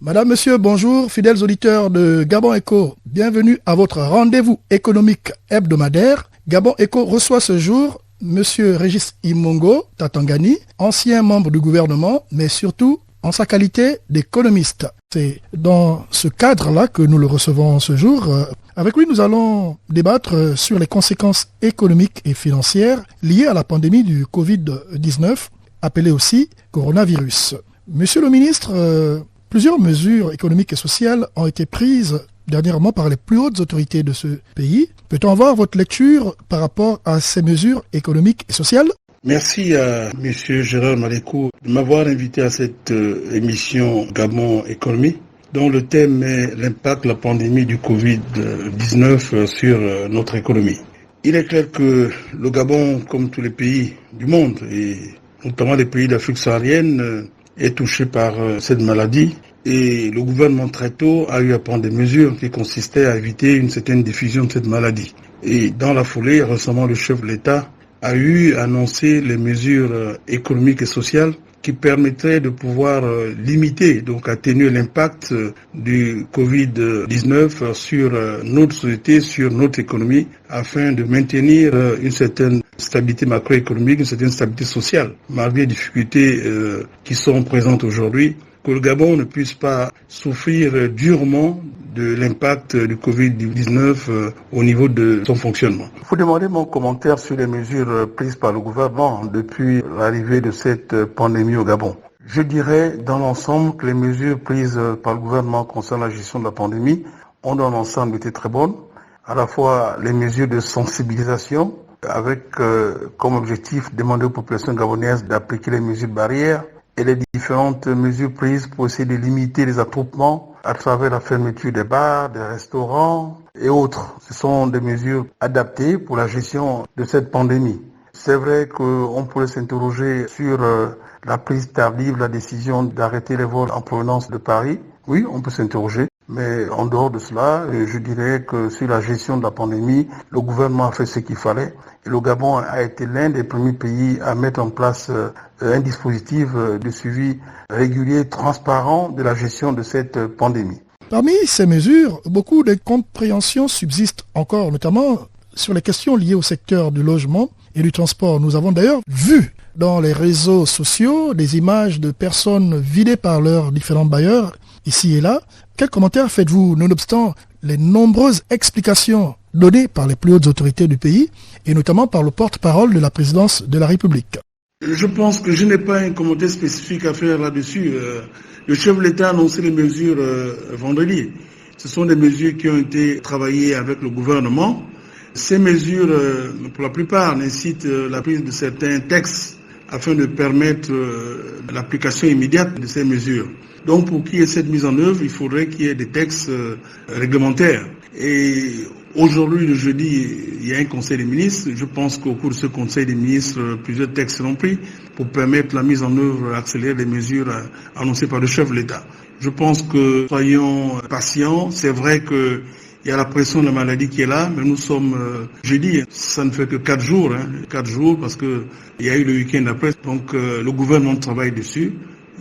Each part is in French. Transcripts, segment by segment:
Madame, Monsieur, bonjour, fidèles auditeurs de Gabon Echo. Bienvenue à votre rendez-vous économique hebdomadaire. Gabon Echo reçoit ce jour Monsieur Régis Imongo Tatangani, ancien membre du gouvernement, mais surtout en sa qualité d'économiste. C'est dans ce cadre-là que nous le recevons ce jour. Avec lui, nous allons débattre sur les conséquences économiques et financières liées à la pandémie du Covid-19, appelée aussi coronavirus. Monsieur le ministre, plusieurs mesures économiques et sociales ont été prises dernièrement par les plus hautes autorités de ce pays. Peut-on avoir votre lecture par rapport à ces mesures économiques et sociales? Merci à M. Gérard Malécou de m'avoir invité à cette émission Gabon Économie, dont le thème est l'impact de la pandémie du Covid-19 sur notre économie. Il est clair que le Gabon, comme tous les pays du monde, et notamment les pays d'Afrique saharienne, est touché par cette maladie et le gouvernement très tôt a eu à prendre des mesures qui consistaient à éviter une certaine diffusion de cette maladie. Et dans la foulée, récemment, le chef de l'État a eu annoncé les mesures économiques et sociales qui permettraient de pouvoir limiter, donc atténuer l'impact du Covid-19 sur notre société, sur notre économie, afin de maintenir une certaine stabilité macroéconomique, une certaine stabilité sociale, malgré les difficultés qui sont présentes aujourd'hui, que le Gabon ne puisse pas souffrir durement de l'impact du Covid-19 au niveau de son fonctionnement. Vous demandez mon commentaire sur les mesures prises par le gouvernement depuis l'arrivée de cette pandémie au Gabon. Je dirais dans l'ensemble que les mesures prises par le gouvernement concernant la gestion de la pandémie ont dans l'ensemble été très bonnes. À la fois les mesures de sensibilisation avec comme objectif demander aux populations gabonaises d'appliquer les mesures barrières et les différentes mesures prises pour essayer de limiter les attroupements à travers la fermeture des bars, des restaurants et autres. Ce sont des mesures adaptées pour la gestion de cette pandémie. C'est vrai qu'on pourrait s'interroger sur la prise tardive de la décision d'arrêter les vols en provenance de Paris. Oui, on peut s'interroger. Mais en dehors de cela, je dirais que sur la gestion de la pandémie, le gouvernement a fait ce qu'il fallait. Et le Gabon a été l'un des premiers pays à mettre en place un dispositif de suivi régulier, transparent de la gestion de cette pandémie. Parmi ces mesures, beaucoup de compréhensions subsistent encore, notamment sur les questions liées au secteur du logement et du transport. Nous avons d'ailleurs vu dans les réseaux sociaux des images de personnes vidées par leurs différents bailleurs, ici et là. Quels commentaires faites-vous, nonobstant les nombreuses explications données par les plus hautes autorités du pays, et notamment par le porte-parole de la présidence de la République? Je pense que je n'ai pas un commentaire spécifique à faire là-dessus. Le chef de l'État a annoncé les mesures vendredi. Ce sont des mesures qui ont été travaillées avec le gouvernement. Ces mesures, pour la plupart, nécessitent la prise de certains textes afin de permettre l'application immédiate de ces mesures. Donc pour qu'il y ait cette mise en œuvre, il faudrait qu'il y ait des textes réglementaires. Et aujourd'hui, le jeudi, il y a un conseil des ministres. Je pense qu'au cours de ce conseil des ministres, plusieurs textes seront pris pour permettre la mise en œuvre accélérée des mesures annoncées par le chef de l'État. Je pense que soyons patients. C'est vrai que il y a la pression de la maladie qui est là, mais nous sommes jeudi, ça ne fait que 4 jours, 4 jours parce que il y a eu le week-end après. Donc le gouvernement travaille dessus.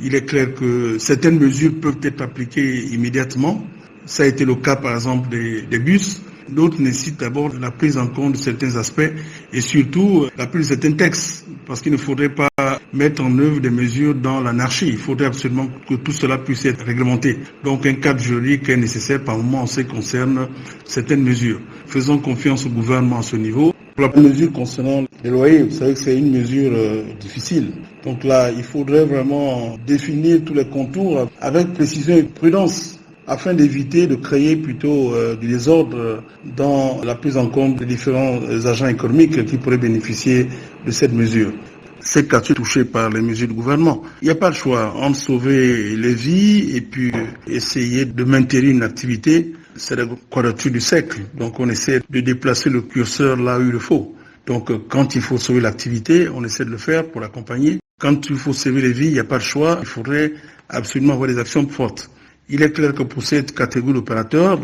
Il est clair que certaines mesures peuvent être appliquées immédiatement. Ça a été le cas par exemple des bus. D'autres nécessitent d'abord la prise en compte de certains aspects et surtout la prise de certains textes, parce qu'il ne faudrait pas mettre en œuvre des mesures dans l'anarchie. Il faudrait absolument que tout cela puisse être réglementé. Donc un cadre juridique est nécessaire par moment en ce qui concerne certaines mesures. Faisons confiance au gouvernement à ce niveau. Pour la mesure concernant les loyers, vous savez que c'est une mesure difficile. Donc là, il faudrait vraiment définir tous les contours avec précision et prudence, afin d'éviter de créer plutôt du désordre dans la prise en compte des différents agents économiques qui pourraient bénéficier de cette mesure. Ces quartiers touchés par les mesures du gouvernement, il n'y a pas le choix entre sauver les vies et puis essayer de maintenir une activité. C'est la quadrature du cercle. Donc on essaie de déplacer le curseur là où il le faut. Donc quand il faut sauver l'activité, on essaie de le faire pour l'accompagner. Quand il faut sauver les vies, il n'y a pas le choix. Il faudrait absolument avoir des actions fortes. Il est clair que pour cette catégorie d'opérateurs,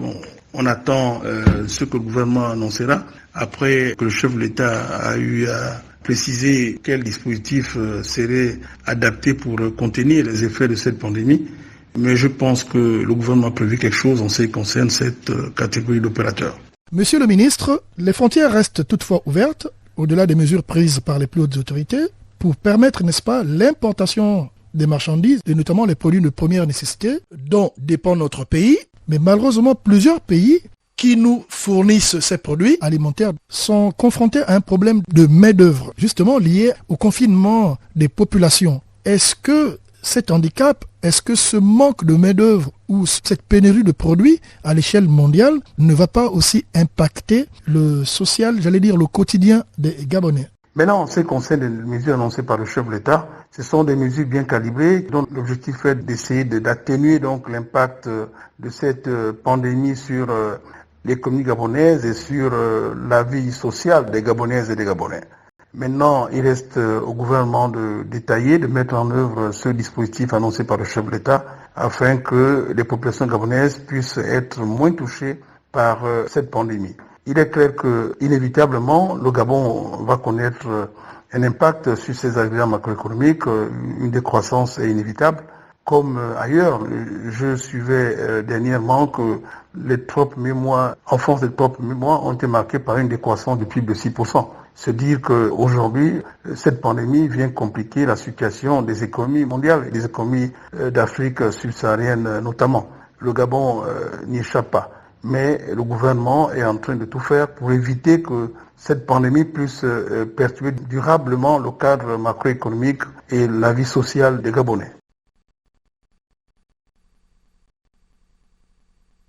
on attend ce que le gouvernement annoncera. Après que le chef de l'État a eu à préciser quel dispositif serait adapté pour contenir les effets de cette pandémie, Mais je pense que le gouvernement a prévu quelque chose en ce qui concerne cette catégorie d'opérateurs. Monsieur le ministre, les frontières restent toutefois ouvertes, au-delà des mesures prises par les plus hautes autorités, pour permettre, n'est-ce pas, l'importation des marchandises, et notamment les produits de première nécessité, dont dépend notre pays. Mais malheureusement, plusieurs pays qui nous fournissent ces produits alimentaires sont confrontés à un problème de main-d'œuvre, justement lié au confinement des populations. Est-ce que cet handicap, est-ce que ce manque de main-d'œuvre ou cette pénurie de produits à l'échelle mondiale ne va pas aussi impacter le social, j'allais dire le quotidien des Gabonais? Maintenant, en ce qui concerne les mesures annoncées par le chef de l'État, ce sont des mesures bien calibrées dont l'objectif est d'essayer d'atténuer donc l'impact de cette pandémie sur l'économie gabonaise et sur la vie sociale des Gabonaises et des Gabonais. Maintenant, il reste au gouvernement de détailler, de mettre en œuvre ce dispositif annoncé par le chef de l'État afin que les populations gabonaises puissent être moins touchées par cette pandémie. Il est clair que, inévitablement, le Gabon va connaître un impact sur ses agréments macroéconomiques, une décroissance est inévitable. Comme ailleurs, je suivais dernièrement que les 3 premiers mois, en France, les 3 premiers mois ont été marqués par une décroissance du PIB de 6%. Se dire qu'aujourd'hui, cette pandémie vient compliquer la situation des économies mondiales et des économies d'Afrique subsaharienne notamment. Le Gabon n'y échappe pas. Mais le gouvernement est en train de tout faire pour éviter que cette pandémie puisse perturber durablement le cadre macroéconomique et la vie sociale des Gabonais.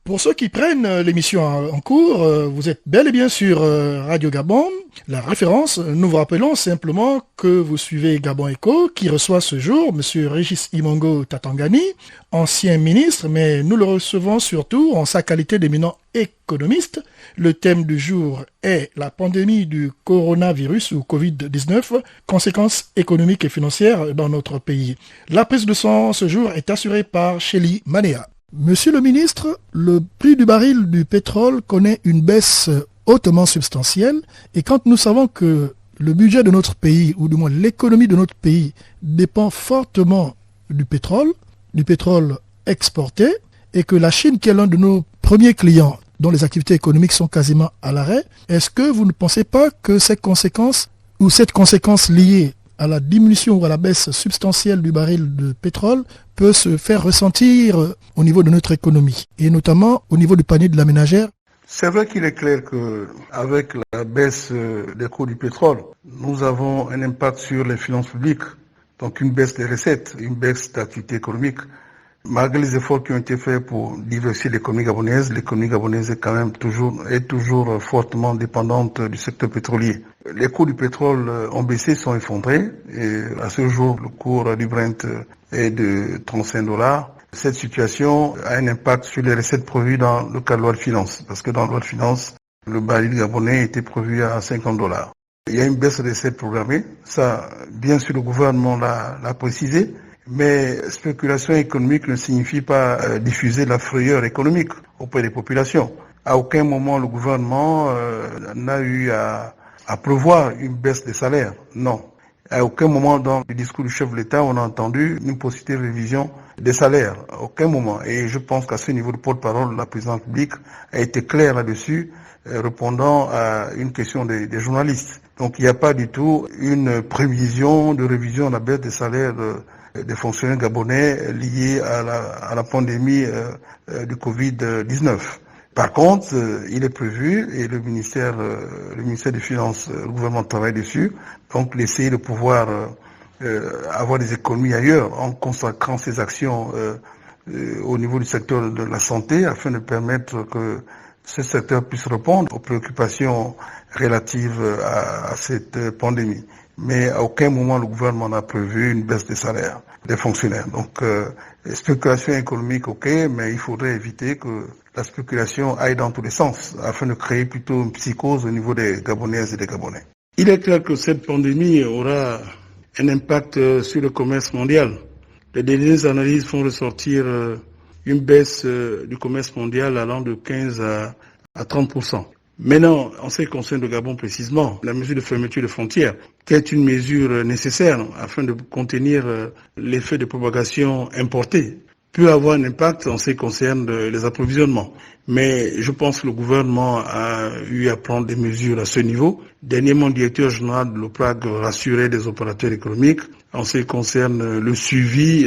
Pour ceux qui prennent l'émission en cours, vous êtes bel et bien sur Radio Gabon. La référence, nous vous rappelons simplement que vous suivez Gabon Echo, qui reçoit ce jour M. Régis Imongo Tatangani, ancien ministre, mais nous le recevons surtout en sa qualité d'éminent économiste. Le thème du jour est la pandémie du coronavirus ou Covid-19, conséquences économiques et financières dans notre pays. La prise de son ce jour est assurée par Shelly Manea. Monsieur le ministre, le prix du baril du pétrole connaît une baisse hautement substantielle et quand nous savons que le budget de notre pays, ou du moins l'économie de notre pays, dépend fortement du pétrole exporté et que la Chine, qui est l'un de nos premiers clients dont les activités économiques sont quasiment à l'arrêt, est-ce que vous ne pensez pas que ces conséquences ou cette conséquence liée à la diminution ou à la baisse substantielle du baril de pétrole peut se faire ressentir au niveau de notre économie et notamment au niveau du panier de la ménagère? C'est vrai qu'il est clair qu'avec la baisse des coûts du pétrole, nous avons un impact sur les finances publiques, donc une baisse des recettes, une baisse d'activité économique. Malgré les efforts qui ont été faits pour diversifier l'économie gabonaise est quand même toujours fortement dépendante du secteur pétrolier. Les coûts du pétrole ont baissé, sont effondrés et à ce jour, le cours du Brent est de $35. Cette situation a un impact sur les recettes prévues dans le cadre de la loi de finances, parce que dans la loi de finances, le baril gabonais était prévu à $50. Il y a une baisse des recettes programmées, ça, bien sûr, le gouvernement l'a précisé, mais spéculation économique ne signifie pas diffuser la frayeur économique auprès des populations. À aucun moment, le gouvernement n'a eu à prévoir une baisse des salaires, non. À aucun moment dans le discours du chef de l'État, on a entendu une possibilité de révision des salaires. À aucun moment. Et je pense qu'à ce niveau, le porte-parole de la présidence publique a été clair là-dessus, répondant à une question des journalistes. Donc il n'y a pas du tout une prévision de révision à la baisse des salaires des fonctionnaires gabonais liés à la pandémie du Covid-19. Par contre, il est prévu, et le ministère des Finances, le gouvernement travaille dessus, donc d'essayer de pouvoir avoir des économies ailleurs en consacrant ses actions au niveau du secteur de la santé afin de permettre que ce secteur puisse répondre aux préoccupations relatives à cette pandémie. Mais à aucun moment le gouvernement n'a prévu une baisse des salaires des fonctionnaires. Donc, spéculation économique, ok, mais il faudrait éviter que la spéculation aille dans tous les sens, afin de créer plutôt une psychose au niveau des Gabonaises et des Gabonais. Il est clair que cette pandémie aura un impact sur le commerce mondial. Les dernières analyses font ressortir une baisse du commerce mondial allant de 15 à 30%. Maintenant, en ce qui concerne le Gabon précisément, la mesure de fermeture des frontières, qui est une mesure nécessaire afin de contenir l'effet de propagation importé peut avoir un impact en ce qui concerne les approvisionnements. Mais je pense que le gouvernement a eu à prendre des mesures à ce niveau. Dernièrement, le directeur général de l'OPRAG rassurait les opérateurs économiques en ce qui concerne le suivi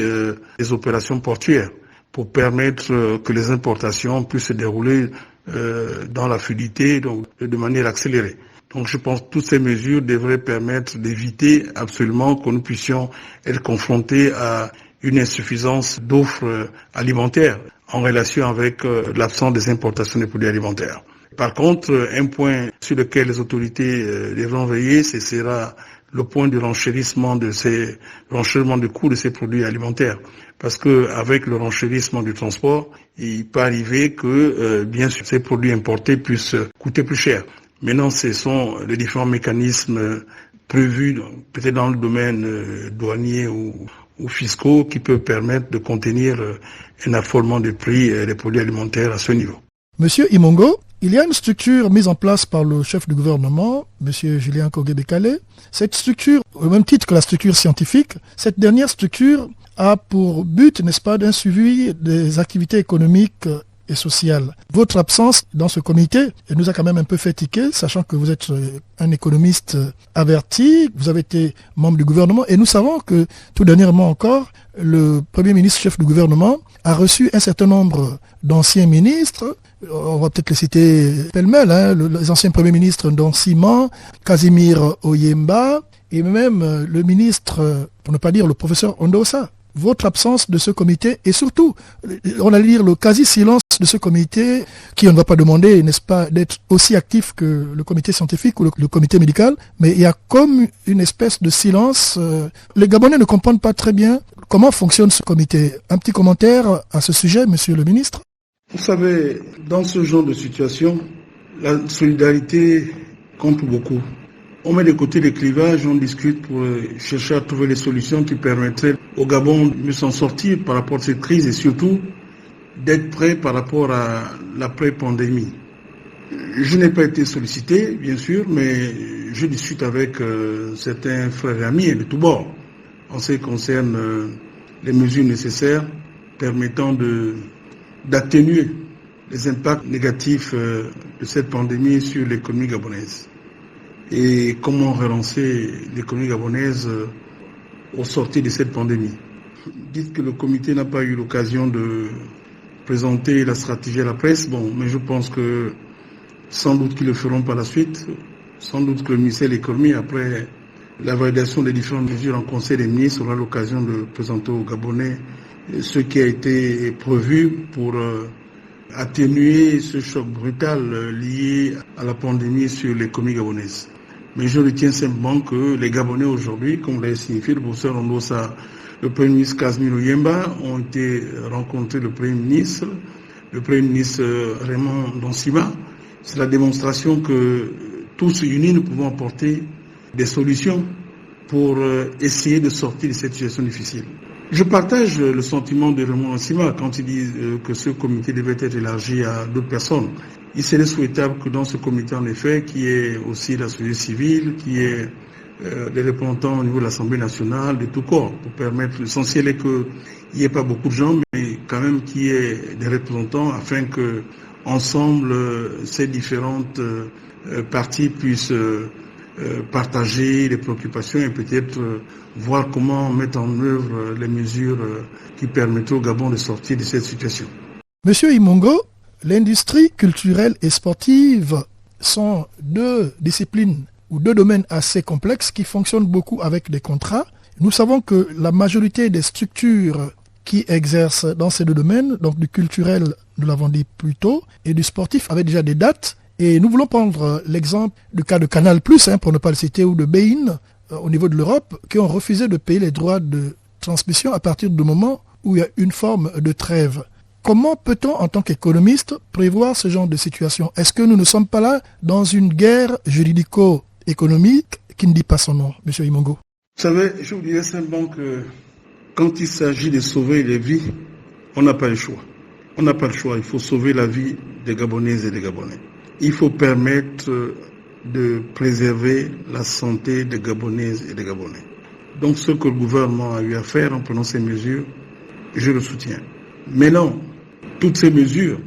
des opérations portuaires pour permettre que les importations puissent se dérouler dans la fluidité, donc de manière accélérée. Donc je pense que toutes ces mesures devraient permettre d'éviter absolument que nous puissions être confrontés à une insuffisance d'offres alimentaires en relation avec l'absence des importations des produits alimentaires. Par contre, un point sur lequel les autorités devront veiller, ce sera le point du renchérissement du coût de ces produits alimentaires. Parce que avec le renchérissement du transport, il peut arriver que, bien sûr, ces produits importés puissent coûter plus cher. Maintenant, ce sont les différents mécanismes prévus, peut-être dans le domaine douanier ou fiscaux, qui peuvent permettre de contenir un affolement des prix des produits alimentaires à ce niveau. Monsieur Imongo, il y a une structure mise en place par le chef du gouvernement, Monsieur Julien Kogué-Bekale. Cette structure, au même titre que la structure scientifique, cette dernière structure a pour but, n'est-ce pas, d'un suivi des activités économiques et sociales. Votre absence dans ce comité nous a quand même un peu fait tiquer, sachant que vous êtes un économiste averti, vous avez été membre du gouvernement, et nous savons que tout dernièrement encore, le Premier ministre chef du gouvernement a reçu un certain nombre d'anciens ministres. On va peut-être les citer pêle-mêle, les anciens premiers ministres dont Simon, Casimir Oyemba, et même le ministre, pour ne pas dire le professeur Ondosa. Votre absence de ce comité et surtout, on allait dire le quasi-silence de ce comité qui, on ne va pas demander, n'est-ce pas, d'être aussi actif que le comité scientifique ou le comité médical, mais il y a comme une espèce de silence. Les Gabonais ne comprennent pas très bien comment fonctionne ce comité. Un petit commentaire à ce sujet, monsieur le ministre? Vous savez, dans ce genre de situation, la solidarité compte beaucoup. On met de côté les clivages, on discute pour chercher à trouver les solutions qui permettraient au Gabon de s'en sortir par rapport à cette crise et surtout d'être prêt par rapport à l'après-pandémie. Je n'ai pas été sollicité, bien sûr, mais je discute avec certains frères et amis de tous bords en ce qui concerne les mesures nécessaires permettant d'atténuer les impacts négatifs de cette pandémie sur l'économie gabonaise. Et comment relancer l'économie gabonaise au sortir de cette pandémie. Dites que le comité n'a pas eu l'occasion de présenter la stratégie à la presse, mais je pense que sans doute qu'ils le feront par la suite, sans doute que le ministère de l'économie, après la validation des différentes mesures en conseil des ministres, aura l'occasion de présenter aux Gabonais ce qui a été prévu pour atténuer ce choc brutal lié à la pandémie sur l'économie gabonaise. Mais je retiens simplement que les Gabonais aujourd'hui, comme l'a signifié le professeur Ondosa, le Premier ministre Casimir Oyemba, ont été rencontrés le Premier ministre Raymond Donsima. C'est la démonstration que tous unis, nous pouvons apporter des solutions pour essayer de sortir de cette situation difficile. Je partage le sentiment de Raymond Donsima quand il dit que ce comité devait être élargi à d'autres personnes. Il serait souhaitable que dans ce comité, en effet, qu'il y ait aussi la société civile, qu'il y ait des représentants au niveau de l'Assemblée nationale, de tout corps, pour permettre, l'essentiel est qu'il n'y ait pas beaucoup de gens, mais quand même qu'il y ait des représentants afin que, ensemble, ces différentes parties puissent partager les préoccupations et peut-être voir comment mettre en œuvre les mesures qui permettent au Gabon de sortir de cette situation. Monsieur Imongo, l'industrie culturelle et sportive sont deux disciplines ou deux domaines assez complexes qui fonctionnent beaucoup avec des contrats. Nous savons que la majorité des structures qui exercent dans ces deux domaines, donc du culturel, nous l'avons dit plus tôt, et du sportif, avaient déjà des dates. Et nous voulons prendre l'exemple du cas de Canal+, pour ne pas le citer, ou de Bein, au niveau de l'Europe, qui ont refusé de payer les droits de transmission à partir du moment où il y a une forme de trêve. Comment peut-on, en tant qu'économiste, prévoir ce genre de situation? Est-ce que nous ne sommes pas là dans une guerre juridico-économique qui ne dit pas son nom, M. Imongo? Vous savez, je vous dirais simplement que quand il s'agit de sauver les vies, on n'a pas le choix. On n'a pas le choix. Il faut sauver la vie des Gabonaises et des Gabonais. Il faut permettre de préserver la santé des Gabonaises et des Gabonais. Donc ce que le gouvernement a eu à faire en prenant ces mesures, je le soutiens. Maintenant, toutes ces mesures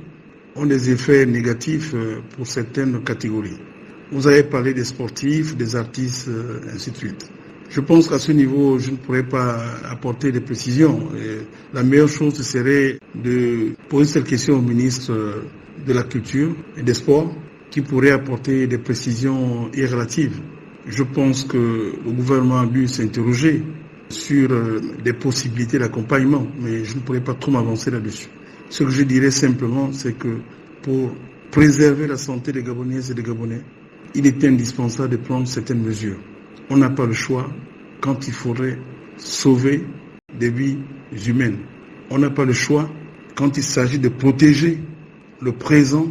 ont des effets négatifs pour certaines catégories. Vous avez parlé des sportifs, des artistes, ainsi de suite. Je pense qu'à ce niveau, je ne pourrais pas apporter des précisions. Et la meilleure chose serait de poser cette question au ministre de la Culture et des Sports, qui pourrait apporter des précisions irrelatives. Je pense que le gouvernement a dû s'interroger sur des possibilités d'accompagnement, mais je ne pourrais pas trop m'avancer là-dessus. Ce que je dirais simplement, c'est que pour préserver la santé des Gabonaises et des Gabonais, il est indispensable de prendre certaines mesures. On n'a pas le choix quand il faudrait sauver des vies humaines. On n'a pas le choix quand il s'agit de protéger le présent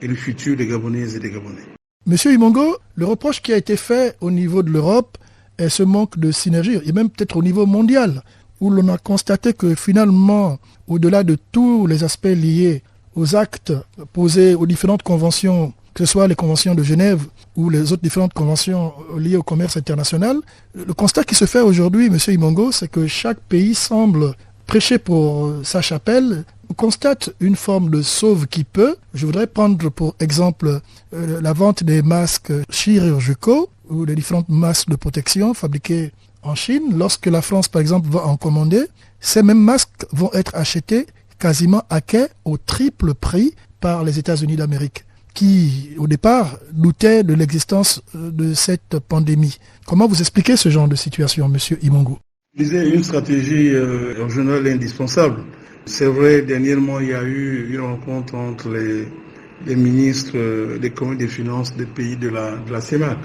et le futur des Gabonaises et des Gabonais. Monsieur Imongo, le reproche qui a été fait au niveau de l'Europe est ce manque de synergie, et même peut-être au niveau mondial, où l'on a constaté que finalement, au-delà de tous les aspects liés aux actes posés aux différentes conventions, que ce soit les conventions de Genève ou les autres différentes conventions liées au commerce international, le constat qui se fait aujourd'hui, monsieur Imongo, c'est que chaque pays semble prêcher pour sa chapelle. On constate une forme de sauve qui peut. Je voudrais prendre pour exemple la vente des masques chirurgicaux ou les différentes masques de protection fabriqués en Chine. Lorsque la France, par exemple, va en commander, ces mêmes masques vont être achetés quasiment à quai au triple prix par les États-Unis d'Amérique, qui, au départ, doutaient de l'existence de cette pandémie. Comment vous expliquez ce genre de situation, monsieur Imongo? Je disais, une stratégie régionale est indispensable. C'est vrai, dernièrement, il y a eu une rencontre entre les ministres des communes des finances des pays de la CEMAC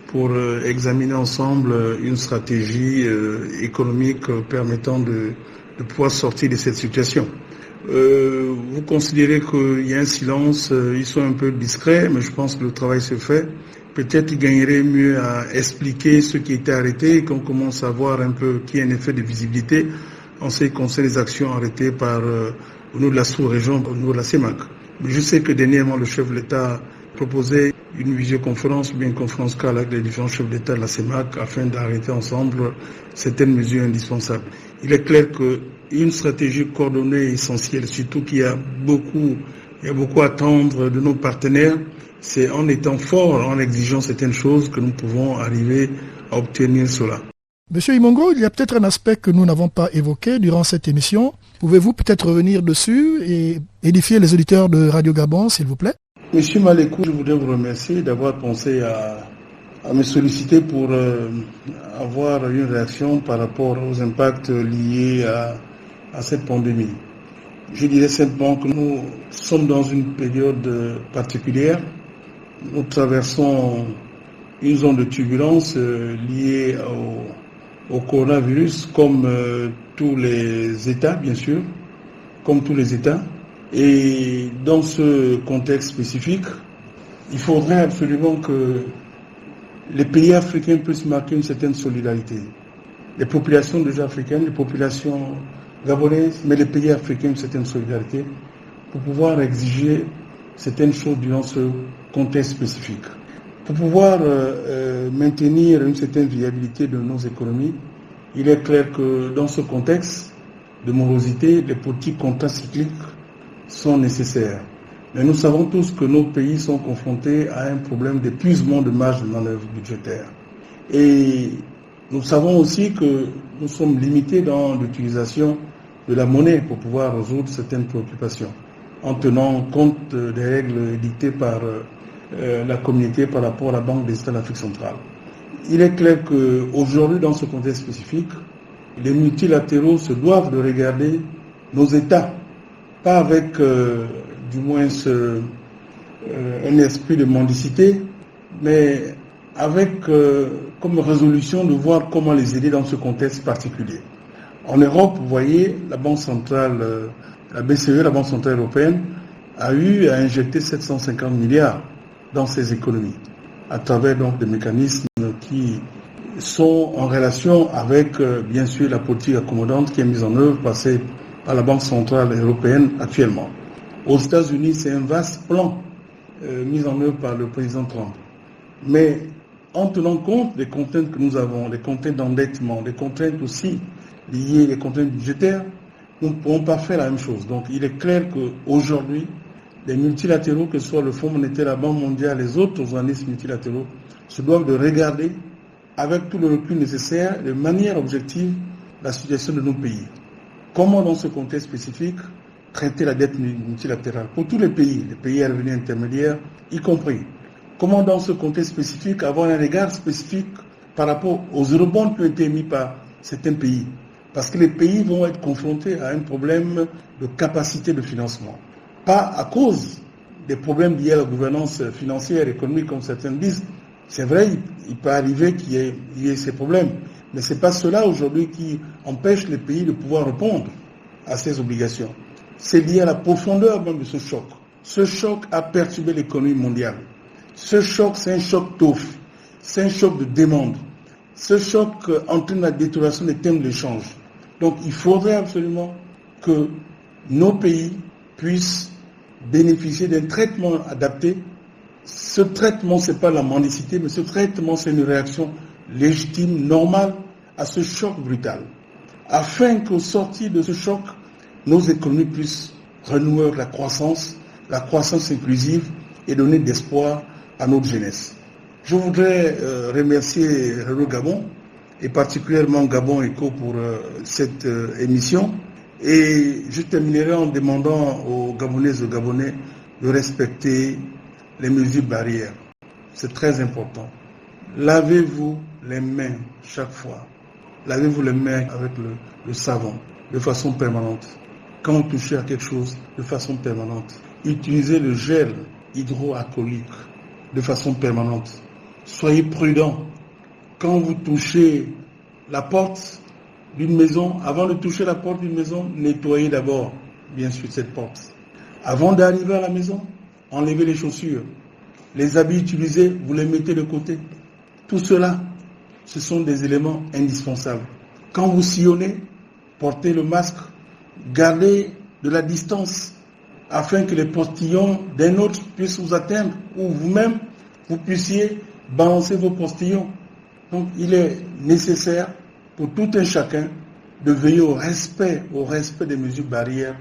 pour examiner ensemble une stratégie économique permettant de pouvoir sortir de cette situation. Vous considérez qu'il y a un silence, ils sont un peu discrets, mais je pense que le travail se fait. Peut-être qu'ils gagneraient mieux à expliquer ce qui était arrêté et qu'on commence à voir un peu qu'il y a un effet de visibilité en ce qui concerne les actions arrêtées au niveau de la sous-région, au niveau de la CEMAC. Mais je sais que dernièrement, le chef de l'État proposait une visioconférence ou bien une conférence call avec les différents chefs d'État de la CEMAC afin d'arrêter ensemble certaines mesures indispensables. Il est clair qu'une stratégie coordonnée est essentielle, surtout qu'il y a beaucoup à attendre de nos partenaires. C'est en étant fort, en exigeant certaines choses que nous pouvons arriver à obtenir cela. Monsieur Imongo, il y a peut-être un aspect que nous n'avons pas évoqué durant cette émission. Pouvez-vous peut-être revenir dessus et édifier les auditeurs de Radio Gabon, s'il vous plaît? Monsieur Malekou, je voudrais vous remercier d'avoir pensé à me solliciter pour avoir une réaction par rapport aux impacts liés à cette pandémie. Je dirais simplement que nous sommes dans une période particulière. Nous traversons une zone de turbulence liée au coronavirus, comme tous les États, bien sûr, comme tous les États. Et dans ce contexte spécifique, il faudrait absolument que les pays africains puissent marquer une certaine solidarité. Les populations déjà africaines, les populations gabonaises, mais les pays africains une certaine solidarité pour pouvoir exiger certaines choses durant ce contexte spécifique. Pour pouvoir maintenir une certaine viabilité de nos économies, il est clair que dans ce contexte de morosité, les politiques contracycliques sont nécessaires. Mais nous savons tous que nos pays sont confrontés à un problème d'épuisement de marge de manœuvre budgétaire. Et nous savons aussi que nous sommes limités dans l'utilisation de la monnaie pour pouvoir résoudre certaines préoccupations, en tenant compte des règles dictées par la communauté par rapport à la Banque des États d'Afrique centrale. Il est clair qu'aujourd'hui, dans ce contexte spécifique, les multilatéraux se doivent de regarder nos États, pas avec du moins un esprit de mendicité, mais avec comme résolution de voir comment les aider dans ce contexte particulier. En Europe, vous voyez, la Banque centrale, la BCE, la Banque centrale européenne, a eu à injecter 750 milliards dans ses économies, à travers donc des mécanismes qui sont en relation avec, bien sûr, la politique accommodante qui est mise en œuvre par la Banque centrale européenne actuellement. Aux États-Unis, c'est un vaste plan mis en œuvre par le président Trump. Mais en tenant compte des contraintes que nous avons, des contraintes d'endettement, des contraintes aussi liées, des contraintes budgétaires, nous ne pourrons pas faire la même chose. Donc il est clair qu'aujourd'hui, les multilatéraux, que ce soit le Fonds monétaire, la Banque mondiale, les autres organismes multilatéraux, se doivent de regarder avec tout le recul nécessaire, de manière objective, la situation de nos pays. Comment dans ce contexte spécifique traiter la dette multilatérale pour tous les pays à revenus intermédiaires y compris. Comment dans ce contexte spécifique avoir un regard spécifique par rapport aux eurobonds qui ont été émis par certains pays. Parce que les pays vont être confrontés à un problème de capacité de financement. Pas à cause des problèmes liés à la gouvernance financière et économique comme certains disent. C'est vrai, il peut arriver qu'il y ait ces problèmes. Mais ce n'est pas cela aujourd'hui qui empêche les pays de pouvoir répondre à ces obligations. C'est lié à la profondeur même de ce choc. Ce choc a perturbé l'économie mondiale. Ce choc, c'est un choc TOF. C'est un choc de demande. Ce choc entraîne la détérioration des thèmes d'échange. Donc il faudrait absolument que nos pays puissent bénéficier d'un traitement adapté. Ce traitement, ce n'est pas la mendicité, mais ce traitement, c'est une réaction légitime, normale à ce choc brutal. Afin qu'au sortir de ce choc, nos économies puissent renouer la croissance inclusive et donner d'espoir à notre jeunesse. Je voudrais remercier le Gabon et particulièrement Gabon Eco pour cette émission. Et je terminerai en demandant aux Gabonaises et aux Gabonais de respecter les mesures barrières. C'est très important. Lavez-vous les mains chaque fois. Lavez-vous les mains avec le savon de façon permanente. Quand vous touchez à quelque chose, de façon permanente. Utilisez le gel hydroalcoolique de façon permanente. Soyez prudents. Quand vous touchez la porte d'une maison, avant de toucher la porte d'une maison, nettoyez d'abord, bien sûr, cette porte. Avant d'arriver à la maison, enlevez les chaussures. Les habits utilisés, vous les mettez de côté. Tout cela, ce sont des éléments indispensables. Quand vous sillonnez, portez le masque, gardez de la distance afin que les postillons d'un autre puissent vous atteindre ou vous-même, vous puissiez balancer vos postillons. Donc il est nécessaire pour tout un chacun de veiller au respect des mesures barrières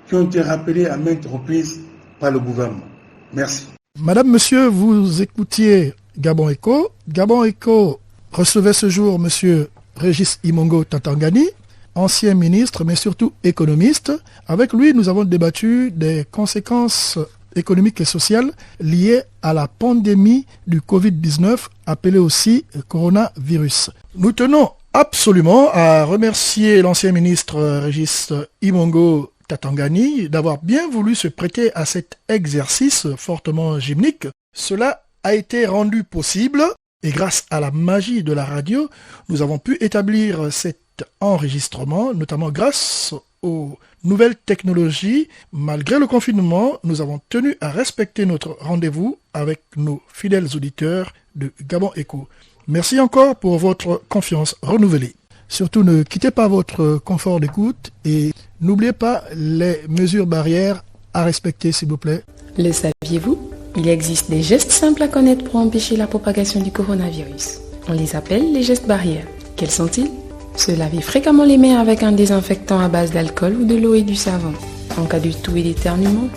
qui ont été rappelées à maintes reprises par le gouvernement. Merci. Madame, Monsieur, vous écoutiez Gabon Eco. Gabon Eco recevait ce jour Monsieur Régis Imongo Tatangani, ancien ministre, mais surtout économiste. Avec lui, nous avons débattu des conséquences économiques et sociales liées à la pandémie du Covid-19, appelée aussi coronavirus. Nous tenons absolument à remercier l'ancien ministre Régis Imongo Tatangani d'avoir bien voulu se prêter à cet exercice fortement gymnique. Cela a été rendu possible et grâce à la magie de la radio, nous avons pu établir cet enregistrement, notamment grâce aux nouvelles technologies. Malgré le confinement, nous avons tenu à respecter notre rendez-vous avec nos fidèles auditeurs de Gabon Eco. Merci encore pour votre confiance renouvelée. Surtout, ne quittez pas votre confort d'écoute et n'oubliez pas les mesures barrières à respecter, s'il vous plaît. Le saviez-vous ? Il existe des gestes simples à connaître pour empêcher la propagation du coronavirus. On les appelle les gestes barrières. Quels sont-ils ? Se laver fréquemment les mains avec un désinfectant à base d'alcool ou de l'eau et du savon. En cas de toux et d'éternuement,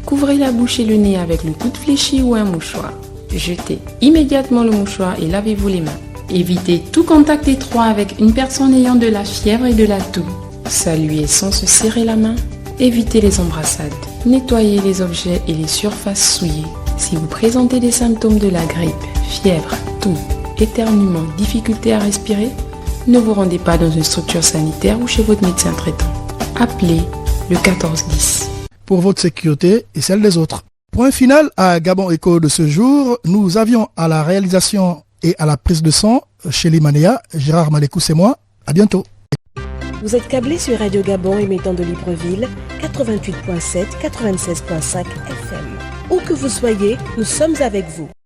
couvrez la bouche et le nez avec le coude fléchi ou un mouchoir. Jetez immédiatement le mouchoir et lavez-vous les mains. Évitez tout contact étroit avec une personne ayant de la fièvre et de la toux. Saluez sans se serrer la main. Évitez les embrassades. Nettoyez les objets et les surfaces souillées. Si vous présentez des symptômes de la grippe, fièvre, toux, éternuement, difficulté à respirer, ne vous rendez pas dans une structure sanitaire ou chez votre médecin traitant. Appelez le 1410. Pour votre sécurité et celle des autres. Point final à Gabon Eco de ce jour, nous avions à la réalisation et à la prise de son chez Limanea, Gérard Malécous et moi. À bientôt. Vous êtes câblé sur Radio Gabon émettant de Libreville, 88.7, 96.5 FM. Où que vous soyez, nous sommes avec vous.